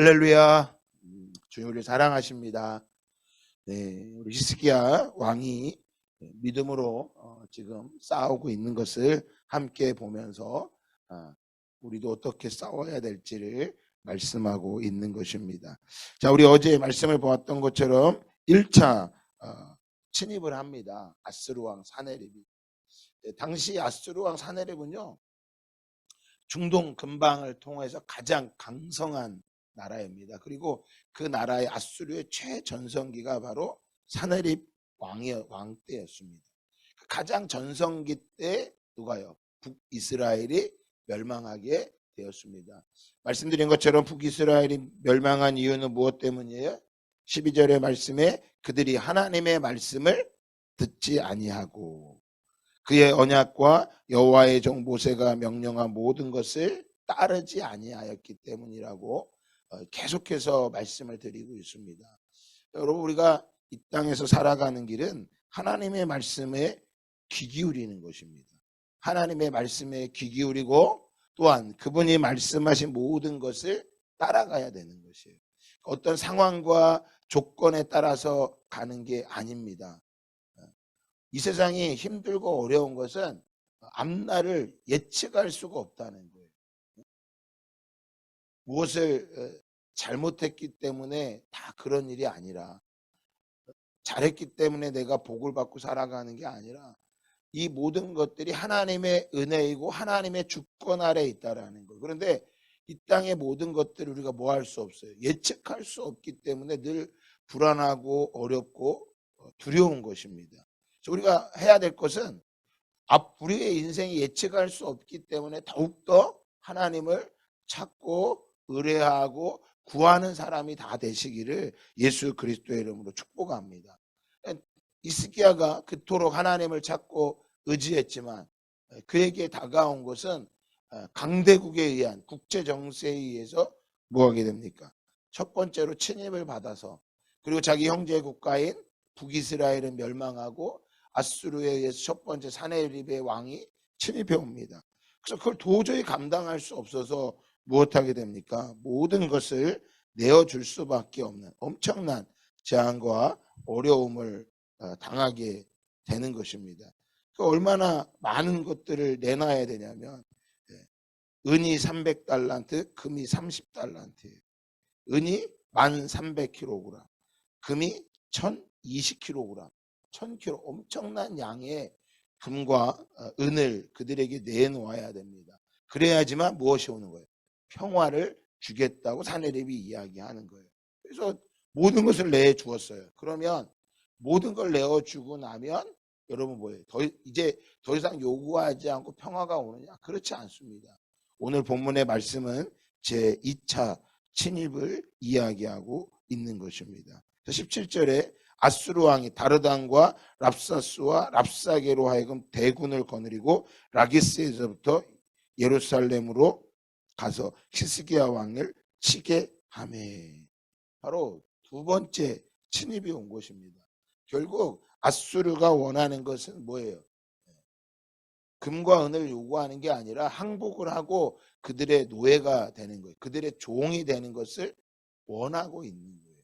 할렐루야. 주님 우리 사랑하십니다. 네, 우리 히스기야 왕이 믿음으로 지금 싸우고 있는 것을 함께 보면서 우리도 어떻게 싸워야 될지를 말씀하고 있는 것입니다. 자, 우리 어제 말씀을 보았던 것처럼 1차 침입을 합니다. 아스루 왕 사네립이. 당시 아스루 왕 사네립은요, 중동 근방을 통해서 가장 강성한 나라입니다. 그리고 그 나라의 아수르의 최전성기가 바로 사네립 왕 때였습니다. 가장 전성기 때 누가요? 북이스라엘이 멸망하게 되었습니다. 말씀드린 것처럼 북이스라엘이 멸망한 이유는 무엇 때문이에요? 12절의 말씀에 그들이 하나님의 말씀을 듣지 아니하고 그의 언약과 여호와의 종 모세가 명령한 모든 것을 따르지 아니하였기 때문이라고 계속해서 말씀을 드리고 있습니다. 여러분, 우리가 이 땅에서 살아가는 길은 하나님의 말씀에 귀 기울이는 것입니다. 하나님의 말씀에 귀 기울이고 또한 그분이 말씀하신 모든 것을 따라가야 되는 것이에요. 어떤 상황과 조건에 따라서 가는 게 아닙니다. 이 세상이 힘들고 어려운 것은 앞날을 예측할 수가 없다는 거예요. 무엇을 잘못했기 때문에 다 그런 일이 아니라, 잘했기 때문에 내가 복을 받고 살아가는 게 아니라, 이 모든 것들이 하나님의 은혜이고 하나님의 주권 아래에 있다라는 거예요. 그런데 이 땅의 모든 것들을 우리가 뭐 할 수 없어요. 예측할 수 없기 때문에 늘 불안하고 어렵고 두려운 것입니다. 우리가 해야 될 것은 우리의 인생이 예측할 수 없기 때문에 더욱더 하나님을 찾고 의뢰하고 구하는 사람이 다 되시기를 예수 그리스도의 이름으로 축복합니다. 히스기야가 그토록 하나님을 찾고 의지했지만 그에게 다가온 것은 강대국에 의한 국제 정세에 의해서 뭐하게 됩니까? 첫 번째로 침입을 받아서, 그리고 자기 형제 국가인 북이스라엘은 멸망하고 아수르에 의해서 첫 번째 사네립의 왕이 침입해 옵니다. 그래서 그걸 도저히 감당할 수 없어서 무엇하게 됩니까? 모든 것을 내어줄 수밖에 없는 엄청난 재앙과 어려움을 당하게 되는 것입니다. 얼마나 많은 것들을 내놔야 되냐면 은이 300달란트, 금이 30달란트, 은이 1300kg, 금이 1020kg, 1000kg, 엄청난 양의 금과 은을 그들에게 내놓아야 됩니다. 그래야지만 무엇이 오는 거예요? 평화를 주겠다고 사네립이 이야기하는 거예요. 그래서 모든 것을 내주었어요. 그러면 모든 걸 내어주고 나면 여러분 뭐예요? 이제 더 이상 요구하지 않고 평화가 오느냐? 그렇지 않습니다. 오늘 본문의 말씀은 제 2차 침입을 이야기하고 있는 것입니다. 17절에 아수르 왕이 다르단과 랍사스와 랍사게로 하여금 대군을 거느리고 라기스에서부터 예루살렘으로 가서 히스기야 왕을 치게 하매. 바로 두 번째 침입이 온 것입니다. 결국 아수르가 원하는 것은 뭐예요? 금과 은을 요구하는 게 아니라 항복을 하고 그들의 노예가 되는 거예요. 그들의 종이 되는 것을 원하고 있는 거예요.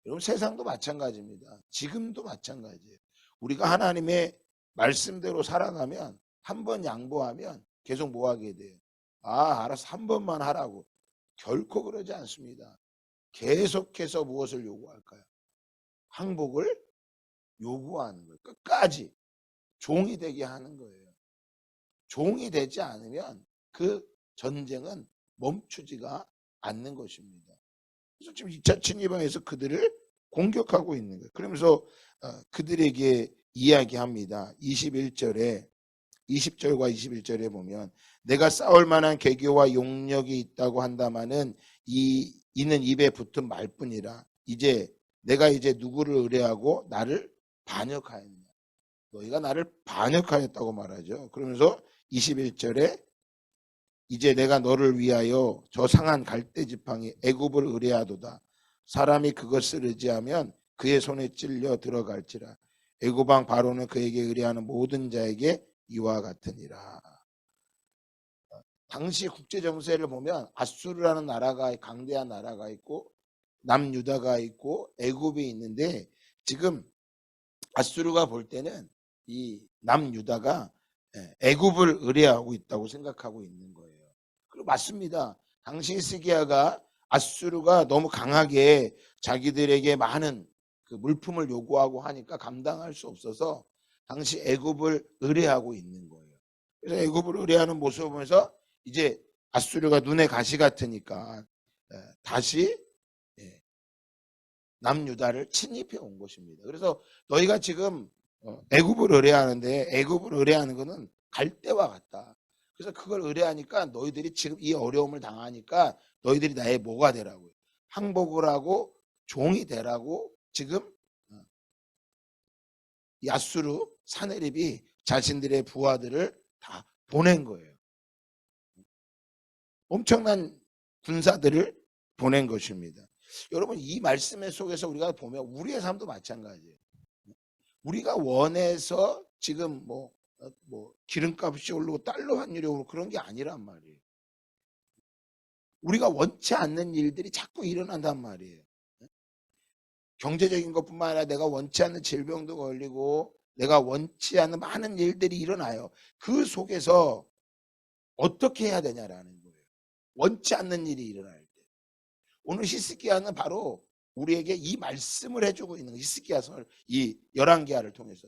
여러분, 세상도 마찬가지입니다. 지금도 마찬가지예요. 우리가 하나님의 말씀대로 살아가면, 한 번 양보하면 계속 뭐 하게 돼요? 알았어, 한 번만 하라고. 결코 그러지 않습니다. 계속해서 무엇을 요구할까요? 항복을 요구하는 거예요. 끝까지 종이 되게 하는 거예요. 종이 되지 않으면 그 전쟁은 멈추지가 않는 것입니다. 그래서 지금 2차 침입에서 그들을 공격하고 있는 거예요. 그러면서 그들에게 이야기합니다. 20절과 21절에 보면 내가 싸울 만한 계교와 용력이 있다고 한다마는 이는 입에 붙은 말뿐이라. 내가 이제 누구를 의뢰하고 나를 반역하였냐. 너희가 나를 반역하였다고 말하죠. 그러면서 21절에 이제 내가 너를 위하여 저 상한 갈대 지팡이 애굽을 의뢰하도다. 사람이 그것을 의지하면 그의 손에 찔려 들어갈지라. 애굽 왕 바로는 그에게 의뢰하는 모든 자에게 이와 같으니라. 당시 국제 정세를 보면 아수르라는 나라가 강대한 나라가 있고 남유다가 있고 애굽이 있는데 지금 아수르가 볼 때는 이 남유다가 애굽을 의뢰하고 있다고 생각하고 있는 거예요. 그리고 맞습니다. 당시 히스기야가 아수르가 너무 강하게 자기들에게 많은 그 물품을 요구하고 하니까 감당할 수 없어서 당시 애굽을 의뢰하고 있는 거예요. 그래서 애굽을 의뢰하는 모습을 보면서 이제 아수르가 눈에 가시 같으니까 다시 남유다를 침입해 온 것입니다. 그래서 너희가 지금 애굽을 의뢰하는데 애굽을 의뢰하는 것은 갈대와 같다. 그래서 그걸 의뢰하니까 너희들이 지금 이 어려움을 당하니까 너희들이 나의 뭐가 되라고요. 항복을 하고 종이 되라고 지금 야수르 사네립이 자신들의 부하들을 다 보낸 거예요. 엄청난 군사들을 보낸 것입니다. 여러분 이 말씀의 속에서 우리가 보면 우리의 삶도 마찬가지예요. 우리가 원해서 지금 뭐 기름값이 오르고 달러 환율이 오르고 그런 게 아니란 말이에요. 우리가 원치 않는 일들이 자꾸 일어난단 말이에요. 경제적인 것뿐만 아니라 내가 원치 않는 질병도 걸리고 내가 원치 않는 많은 일들이 일어나요. 그 속에서 어떻게 해야 되냐라는 거예요. 원치 않는 일이 일어날 때. 오늘 히스기야는 바로 우리에게 이 말씀을 해주고 있는 히스기야서를 이 열왕기하를 통해서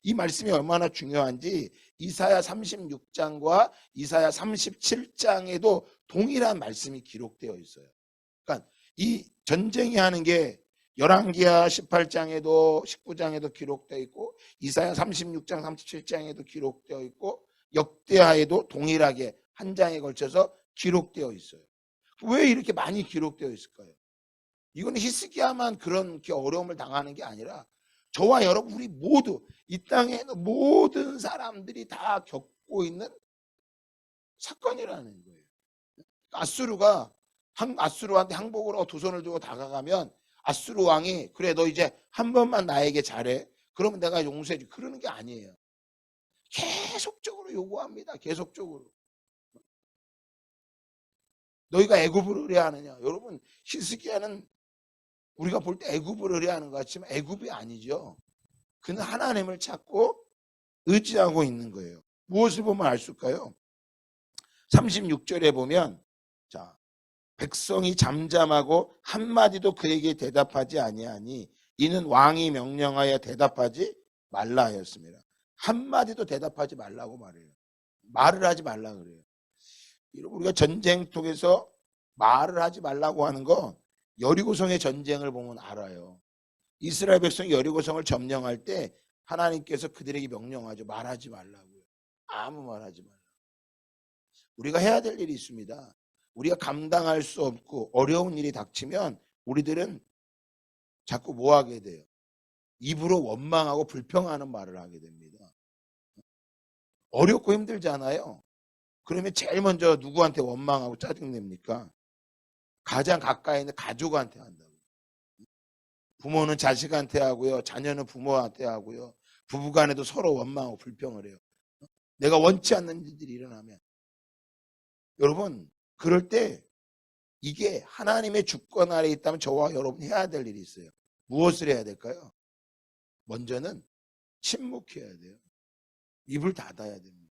이 말씀이 얼마나 중요한지 이사야 36장과 이사야 37장에도 동일한 말씀이 기록되어 있어요. 그러니까 이 전쟁이 하는 게 열왕기하 18장에도 19장에도 기록되어 있고 이사야 36장 37장에도 기록되어 있고 역대하에도 동일하게 한 장에 걸쳐서 기록되어 있어요. 왜 이렇게 많이 기록되어 있을까요? 이거는 히스기야만 그런 어려움을 당하는 게 아니라 저와 여러분 우리 모두 이 땅에 있는 모든 사람들이 다 겪고 있는 사건이라는 거예요. 아수르한테 항복으로 두 손을 들고 다가가면 아수르 왕이 그래 너 이제 한 번만 나에게 잘해 그러면 내가 용서해 줄 그러는 게 아니에요. 계속적으로 요구합니다. 계속적으로. 너희가 애굽을 의뢰하느냐. 여러분 히스기야는 우리가 볼 때 애굽을 의뢰하는 것 같지만 애굽이 아니죠. 그는 하나님을 찾고 의지하고 있는 거예요. 무엇을 보면 알 수 있을까요? 36절에 보면 자 백성이 잠잠하고 한마디도 그에게 대답하지 아니하니 이는 왕이 명령하여 대답하지 말라 하였습니다. 한마디도 대답하지 말라고 말해요. 말을 하지 말라 그래요. 우리가 전쟁통에서 말을 하지 말라고 하는 거 여리고성의 전쟁을 보면 알아요. 이스라엘 백성이 여리고성을 점령할 때 하나님께서 그들에게 명령하죠. 말하지 말라고요. 아무 말하지 말라. 우리가 해야 될 일이 있습니다. 우리가 감당할 수 없고 어려운 일이 닥치면 우리들은 자꾸 뭐 하게 돼요? 입으로 원망하고 불평하는 말을 하게 됩니다. 어렵고 힘들잖아요. 그러면 제일 먼저 누구한테 원망하고 짜증냅니까? 가장 가까이 있는 가족한테 한다고. 부모는 자식한테 하고요. 자녀는 부모한테 하고요. 부부간에도 서로 원망하고 불평을 해요. 내가 원치 않는 일들이 일어나면. 여러분 그럴 때 이게 하나님의 주권 아래 있다면 저와 여러분 해야 될 일이 있어요. 무엇을 해야 될까요? 먼저는 침묵해야 돼요. 입을 닫아야 됩니다.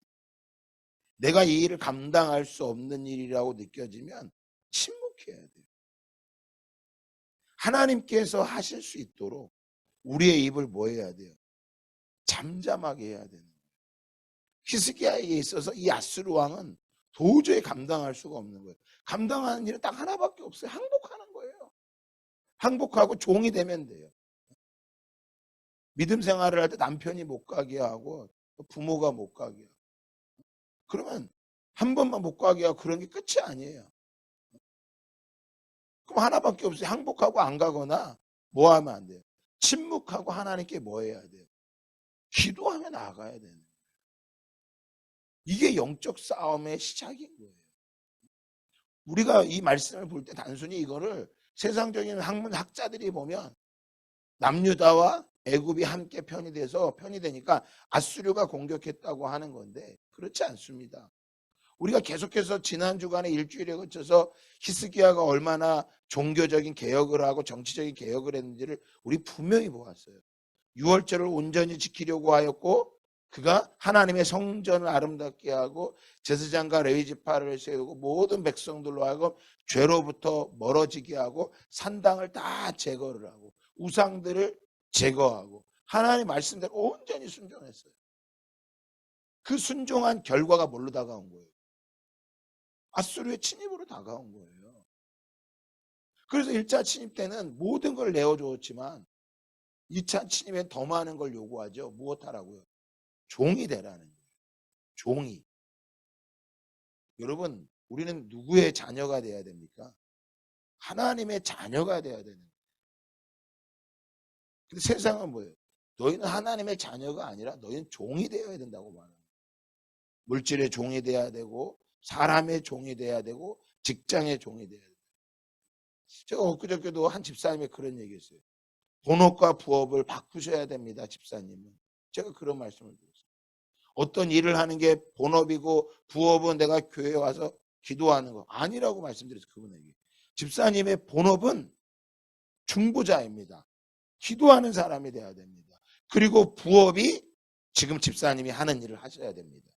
내가 이 일을 감당할 수 없는 일이라고 느껴지면 침묵해야 돼요. 하나님께서 하실 수 있도록 우리의 입을 뭐 해야 돼요? 잠잠하게 해야 되는 거예요. 히스기야에게 있어서 이 아수르 왕은 도저히 감당할 수가 없는 거예요. 감당하는 일은 딱 하나밖에 없어요. 항복하는 거예요. 항복하고 종이 되면 돼요. 믿음 생활을 할 때 남편이 못 가게 하고 부모가 못 가게 하고 그러면 한 번만 못 가게 하고 그런 게 끝이 아니에요. 그럼 하나밖에 없어요. 항복하고 안 가거나 뭐 하면 안 돼요. 침묵하고 하나님께 뭐 해야 돼요. 기도하며 나아가야 되는 거예요. 이게 영적 싸움의 시작인 거예요. 우리가 이 말씀을 볼 때 단순히 이거를 세상적인 학문학자들이 보면 남유다와 애굽이 함께 편이 되니까 아수르가 공격했다고 하는 건데 그렇지 않습니다. 우리가 계속해서 지난 주간에 일주일에 거쳐서 히스기야가 얼마나 종교적인 개혁을 하고 정치적인 개혁을 했는지를 우리 분명히 보았어요. 유월절을 온전히 지키려고 하였고 그가 하나님의 성전을 아름답게 하고 제사장과 레위 지파를 세우고 모든 백성들로 하여금 죄로부터 멀어지게 하고 산당을 다 제거를 하고 우상들을 제거하고 하나님 말씀대로 온전히 순종했어요. 그 순종한 결과가 뭘로 다가온 거예요? 아수르의 침입으로 다가온 거예요. 그래서 1차 침입 때는 모든 걸 내어주었지만 2차 침입엔 더 많은 걸 요구하죠. 무엇하라고요? 종이 되라는 거예요. 종이. 여러분, 우리는 누구의 자녀가 돼야 됩니까? 하나님의 자녀가 돼야 되는 거예요. 근데 세상은 뭐예요? 너희는 하나님의 자녀가 아니라 너희는 종이 되어야 된다고 말합니다. 물질의 종이 돼야 되고 사람의 종이 돼야 되고 직장의 종이 돼야 돼요. 제가 엊그저께도 한 집사님이 그런 얘기했어요. 본업과 부업을 바꾸셔야 됩니다. 집사님은. 제가 그런 말씀을 드렸어요. 어떤 일을 하는 게 본업이고 부업은 내가 교회에 와서 기도하는 거 아니라고 말씀드렸어요. 그분에게. 집사님의 본업은 중보자입니다. 기도하는 사람이 돼야 됩니다. 그리고 부업이 지금 집사님이 하는 일을 하셔야 됩니다.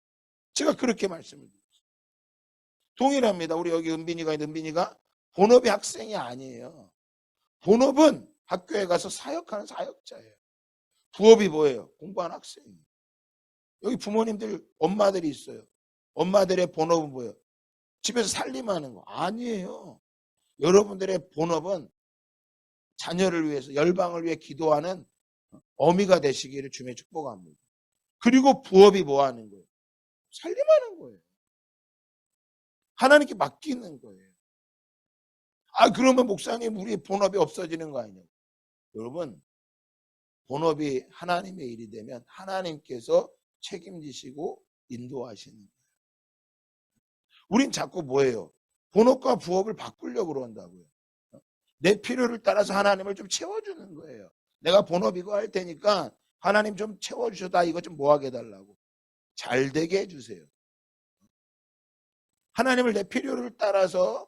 제가 그렇게 말씀을 드렸어요. 동일합니다. 우리 여기 은빈이가 있는데 은빈이가 본업이 학생이 아니에요. 본업은 학교에 가서 사역하는 사역자예요. 부업이 뭐예요? 공부하는 학생이에요. 여기 부모님들 엄마들이 있어요. 엄마들의 본업은 뭐예요? 집에서 살림하는 거 아니에요. 여러분들의 본업은 자녀를 위해서 열방을 위해 기도하는 어미가 되시기를 주님의 축복합니다. 그리고 부업이 뭐 하는 거예요? 살림하는 거예요. 하나님께 맡기는 거예요. 아 그러면 목사님 우리 본업이 없어지는 거 아니냐고. 여러분 본업이 하나님의 일이 되면 하나님께서 책임지시고 인도하시는 거예요. 우린 자꾸 뭐예요? 본업과 부업을 바꾸려고 그런다고요. 내 필요를 따라서 하나님을 좀 채워주는 거예요. 내가 본업이고 할 테니까 하나님 좀 채워주셔다 이거 좀 뭐하게 해달라고. 잘 되게 해주세요. 하나님을 내 필요를 따라서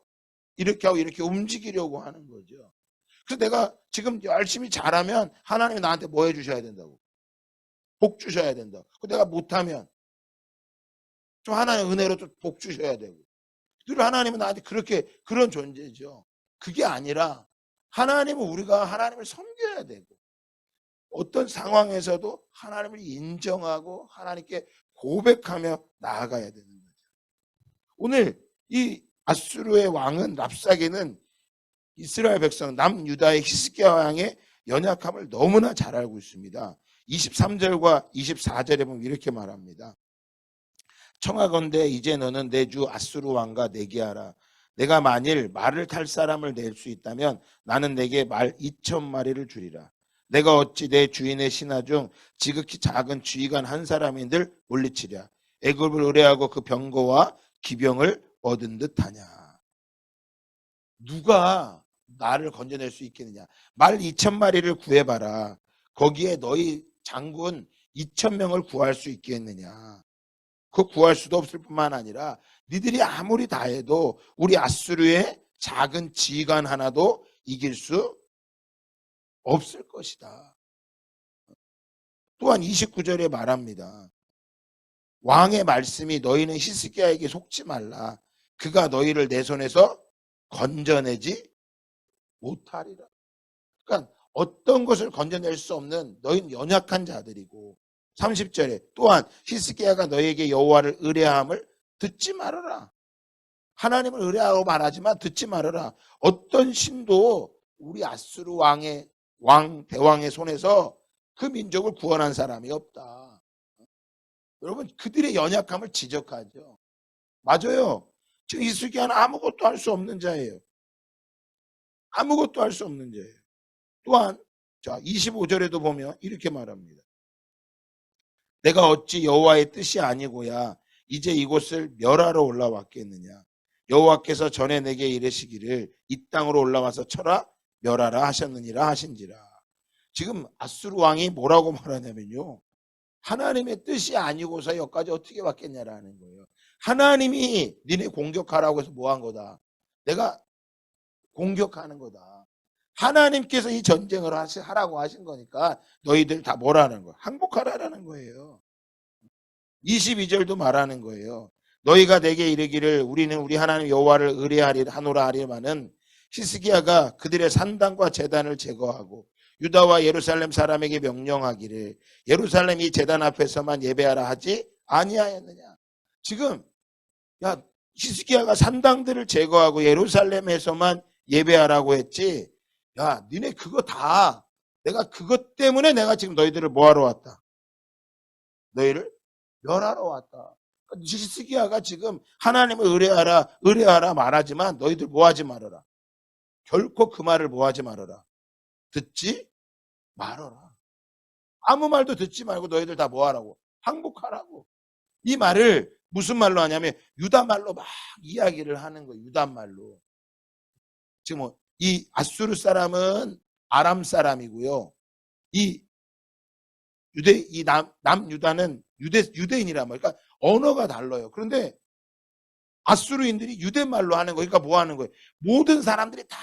이렇게 하고 이렇게 움직이려고 하는 거죠. 그래서 내가 지금 열심히 잘하면 하나님이 나한테 뭐 해주셔야 된다고? 복 주셔야 된다. 내가 못하면 좀 하나님의 은혜로 좀 복 주셔야 되고. 그리고 하나님은 나한테 그렇게 그런 존재죠. 그게 아니라 하나님은 우리가 하나님을 섬겨야 되고 어떤 상황에서도 하나님을 인정하고 하나님께 고백하며 나아가야 되는 거죠. 오늘 이 아수르의 왕은 랍사게는 이스라엘 백성 남유다의 히스기야 왕의 연약함을 너무나 잘 알고 있습니다. 23절과 24절에 보면 이렇게 말합니다. 청하건대 이제 너는 내 주 아수르 왕과 내기하라. 내가 만일 말을 탈 사람을 낼 수 있다면 나는 내게 말 2,000마리를 주리라. 내가 어찌 내 주인의 신하 중 지극히 작은 지휘관 한 사람인들 물리치랴. 애굽을 의뢰하고 그 병거와 기병을 얻은 듯하냐. 누가 나를 건져낼 수 있겠느냐. 말 2,000마리를 구해봐라. 거기에 너희 장군 2,000명을 구할 수 있겠느냐. 그거 구할 수도 없을 뿐만 아니라 니들이 아무리 다 해도 우리 아수르의 작은 지휘관 하나도 이길 수 없을 것이다. 또한 29절에 말합니다. 왕의 말씀이 너희는 히스기야에게 속지 말라. 그가 너희를 내 손에서 건져내지 못하리라. 그러니까 어떤 것을 건져낼 수 없는 너희는 연약한 자들이고 30절에 또한 히스기야가 너희에게 여호와를 의뢰함을 듣지 말아라. 하나님을 의뢰하고 말하지만 듣지 말아라. 어떤 신도 우리 아수르 왕의 대왕의 손에서 그 민족을 구원한 사람이 없다. 여러분 그들의 연약함을 지적하죠. 맞아요. 지금 히스기야는 아무것도 할 수 없는 자예요. 아무것도 할 수 없는 자예요. 또한 자 25절에도 보면 이렇게 말합니다. 내가 어찌 여호와의 뜻이 아니고야 이제 이곳을 멸하러 올라왔겠느냐. 여호와께서 전에 내게 이르시기를 이 땅으로 올라와서 쳐라 멸하라 하셨느니라 하신지라. 지금 아수르 왕이 뭐라고 말하냐면요. 하나님의 뜻이 아니고서 여기까지 어떻게 왔겠냐라는 거예요. 하나님이 니네 공격하라고 해서 뭐 한 거다. 내가 공격하는 거다. 하나님께서 이 전쟁을 하라고 하신 거니까 너희들 다 뭐라는 거야? 항복하라라는 거예요. 22절도 말하는 거예요. 너희가 내게 이르기를 우리는 우리 하나님 여호와를 의뢰하노라 하리마는 히스기야가 그들의 산당과 제단을 제거하고 유다와 예루살렘 사람에게 명령하기를 예루살렘 이 제단 앞에서만 예배하라 하지 아니하였느냐. 지금 야 히스기야가 산당들을 제거하고 예루살렘에서만 예배하라고 했지. 야 니네 그거 다 내가 그것 때문에 내가 지금 너희들을 뭐하러 왔다. 너희를 멸하러 왔다. 히스기야가 지금 하나님을 의뢰하라 말하지만 너희들 뭐하지 말아라. 결코 그 말을 뭐하지 말아라. 듣지 말아라. 아무 말도 듣지 말고 너희들 다 뭐하라고. 항복하라고. 이 말을 무슨 말로 하냐면 유다 말로 막 이야기를 하는 거예요. 유다 말로. 지금 이 아수르 사람은 아람 사람이고요. 이 남유다는 유대인이란 말이에요. 그러니까 언어가 달라요. 그런데 아수르인들이 유대 말로 하는 거예요. 그러니까 뭐 하는 거예요? 모든 사람들이 다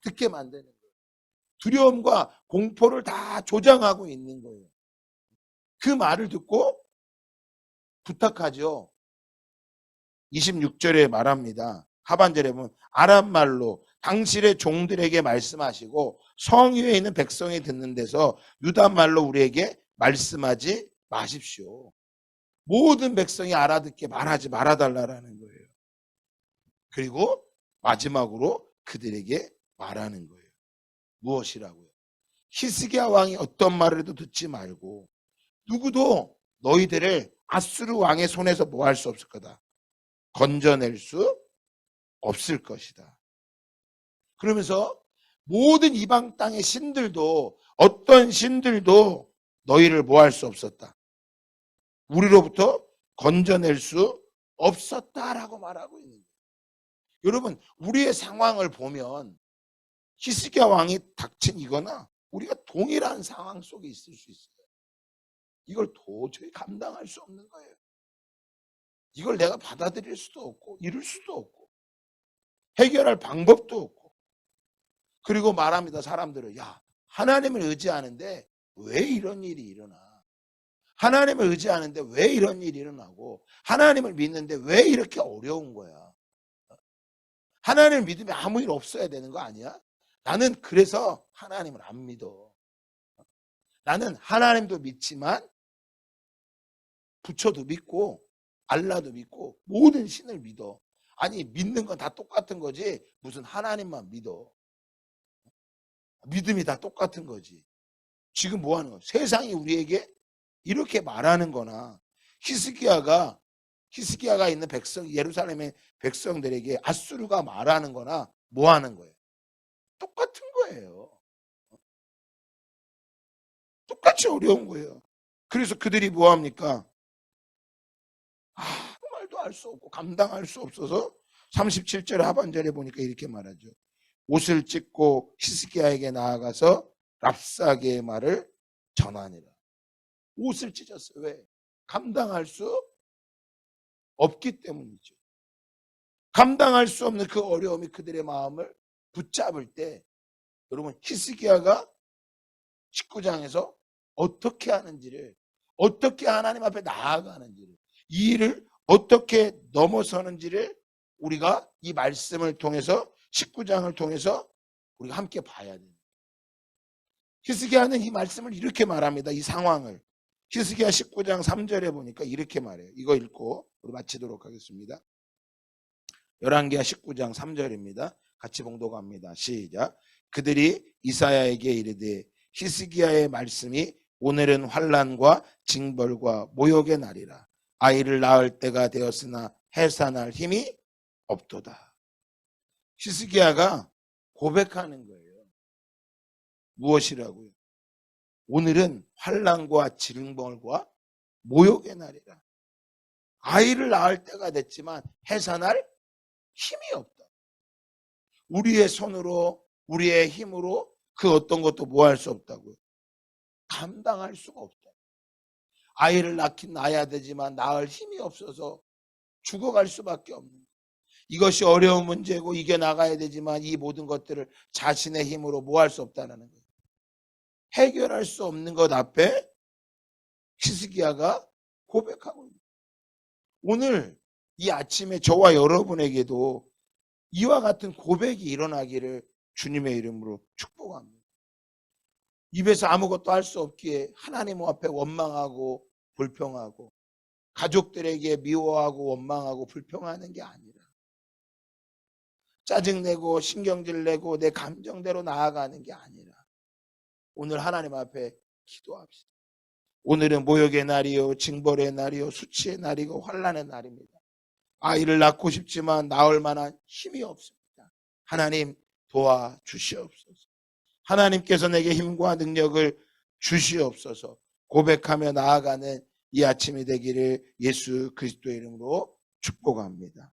듣게 만드는 거예요. 두려움과 공포를 다 조장하고 있는 거예요. 그 말을 듣고 부탁하죠. 26절에 말합니다. 하반절에 보면 아람 말로 당신의 종들에게 말씀하시고 성 위에 있는 백성이 듣는 데서 유다 말로 우리에게 말씀하지 마십시오. 모든 백성이 알아듣게 말하지 말아달라는 거예요. 그리고 마지막으로 그들에게 말하는 거예요. 무엇이라고요? 히스기야 왕이 어떤 말을 해도 듣지 말고 누구도 너희들을 아수르 왕의 손에서 뭐 할 수 없을 거다. 건져낼 수 없을 것이다. 그러면서 모든 이방 땅의 신들도 어떤 신들도 너희를 뭐 할 수 없었다. 우리로부터 건져낼 수 없었다라고 말하고 있는 거예요. 여러분 우리의 상황을 보면 히스기야 왕이 닥친 이거나 우리가 동일한 상황 속에 있을 수 있어요. 이걸 도저히 감당할 수 없는 거예요. 이걸 내가 받아들일 수도 없고 이룰 수도 없고 해결할 방법도 없고. 그리고 말합니다. 사람들은 야 하나님을 의지하는데 왜 이런 일이 일어나. 하나님을 의지하는데 왜 이런 일이 일어나고 하나님을 믿는데 왜 이렇게 어려운 거야. 하나님을 믿으면 아무 일 없어야 되는 거 아니야? 나는 그래서 하나님을 안 믿어. 나는 하나님도 믿지만 부처도 믿고 알라도 믿고 모든 신을 믿어. 아니 믿는 건 다 똑같은 거지 무슨 하나님만 믿어. 믿음이 다 똑같은 거지. 지금 뭐 하는 거야? 세상이 우리에게 이렇게 말하는 거나 히스기야가 있는 백성 예루살렘의 백성들에게 아수르가 말하는 거나 뭐 하는 거예요? 똑같은 거예요. 똑같이 어려운 거예요. 그래서 그들이 뭐 합니까? 아무 말도 할 수 없고 감당할 수 없어서 37절 하반절에 보니까 이렇게 말하죠. 옷을 찢고 히스기야에게 나아가서 랍사게의 말을 전하니라. 옷을 찢었어요. 왜? 감당할 수 없기 때문이죠. 감당할 수 없는 그 어려움이 그들의 마음을 붙잡을 때 여러분 히스기야가 19장에서 어떻게 하는지를 어떻게 하나님 앞에 나아가는지를 이 일을 어떻게 넘어서는지를 우리가 이 말씀을 통해서 19장을 통해서 우리가 함께 봐야 돼요. 히스기야는 이 말씀을 이렇게 말합니다. 이 상황을 히스기야 19장 3절에 보니까 이렇게 말해요. 이거 읽고 우리 마치도록 하겠습니다. 열왕기하 19장 3절입니다. 같이 봉독합니다. 시작. 그들이 이사야에게 이르되 히스기야의 말씀이 오늘은 환난과 징벌과 모욕의 날이라. 아이를 낳을 때가 되었으나 해산할 힘이 없도다. 히스기야가 고백하는 거예요. 무엇이라고요? 오늘은 환난과 징벌과 모욕의 날이라. 아이를 낳을 때가 됐지만 해산할 힘이 없다. 우리의 손으로 우리의 힘으로 그 어떤 것도 뭐 할 수 없다고요. 감당할 수가 없다. 아이를 낳긴 낳아야 되지만 낳을 힘이 없어서 죽어갈 수밖에 없는 거예요. 이것이 어려운 문제고 이겨나가야 되지만 이 모든 것들을 자신의 힘으로 뭐 할 수 없다는 거예요. 해결할 수 없는 것 앞에 히스기야가 고백하고 있는 거예요. 오늘 이 아침에 저와 여러분에게도 이와 같은 고백이 일어나기를 주님의 이름으로 축복합니다. 입에서 아무것도 할 수 없기에 하나님 앞에 원망하고 불평하고 가족들에게 미워하고 원망하고 불평하는 게 아니라 짜증내고 신경질 내고 내 감정대로 나아가는 게 아니라 오늘 하나님 앞에 기도합시다. 오늘은 모욕의 날이요 징벌의 날이요 수치의 날이고 환난의 날입니다. 아이를 낳고 싶지만 낳을 만한 힘이 없습니다. 하나님 도와주시옵소서. 하나님께서 내게 힘과 능력을 주시옵소서. 고백하며 나아가는 이 아침이 되기를 예수 그리스도의 이름으로 축복합니다.